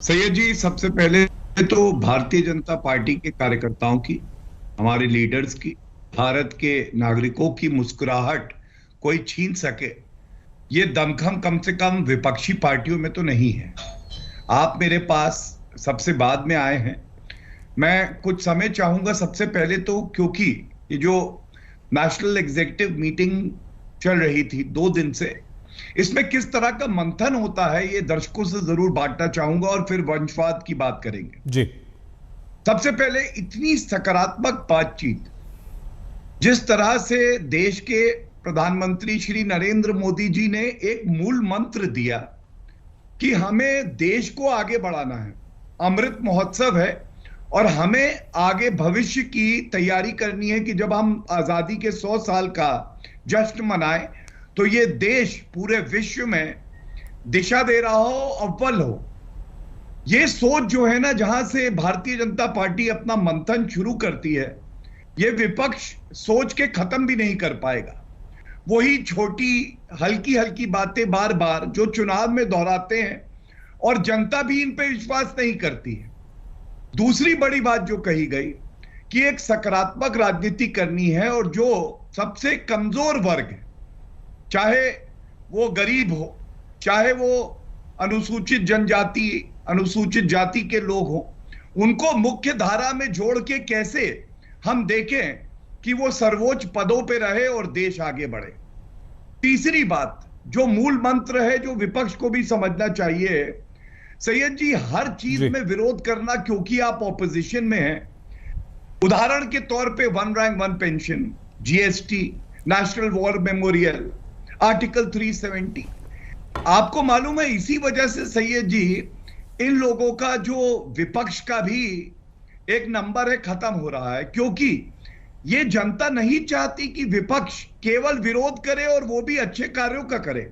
सैयद जी, सबसे पहले तो भारतीय जनता पार्टी के कार्यकर्ताओं की, हमारे लीडर्स की, भारत के नागरिकों की मुस्कुराहट कोई छीन सके, ये दमखम कम से कम विपक्षी पार्टियों में तो नहीं है। आप मेरे पास सबसे बाद में आए हैं। मैं कुछ समय चाहूंगा सबसे पहले तो, क्योंकि ये जो नेशनल एग्जीक्यूटिव मीटिंग चल रही थी 2 दिन से, इसमें किस तरह का मंथन होता है ये दर्शकों से जरूर बांटना चाहूंगा और फिर वंशवाद की बात करेंगे। जी। सबसे पहले, इतनी सकारात्मक बातचीत जिस तरह से देश के प्रधानमंत्री श्री नरेंद्र मोदी जी ने एक मूल मंत्र दिया कि हमें देश को आगे बढ़ाना है, अमृत महोत्सव है और हमें आगे भविष्य की तैयारी करनी है कि जब हम आजादी के 100 साल का जश्न मनाएं तो ये देश पूरे विश्व में दिशा दे रहा हो, अव्वल हो। ये सोच जो है ना, जहां से भारतीय जनता पार्टी अपना मंथन शुरू करती है, ये विपक्ष सोच के खत्म भी नहीं कर पाएगा। वही छोटी हल्की हल्की बातें बार बार जो चुनाव में दोहराते हैं और जनता भी इन पे विश्वास नहीं करती है। दूसरी बड़ी बात जो कही गई कि एक सकारात्मक राजनीति करनी है और जो सबसे कमजोर वर्ग है, चाहे वो गरीब हो, चाहे वो अनुसूचित जनजाति, अनुसूचित जाति के लोग हो, उनको मुख्य धारा में जोड़ के कैसे हम देखें कि वो सर्वोच्च पदों पे रहे और देश आगे बढ़े। तीसरी बात जो मूल मंत्र है, जो विपक्ष को भी समझना चाहिए, सैयद जी, हर चीज में विरोध करना क्योंकि आप ऑपोजिशन में हैं। उदाहरण के तौर पे one rank one pension, GST, national war memorial, article 370, आपको मालूम है इसी वजह से सैयद जी इन लोगों का जो विपक्ष का भी एक नंबर है खत्म हो रहा है, क्योंकि ये जनता नहीं चाहती कि विपक्ष केवल विरोध करे और वो भी अच्छे कार्यों का करे।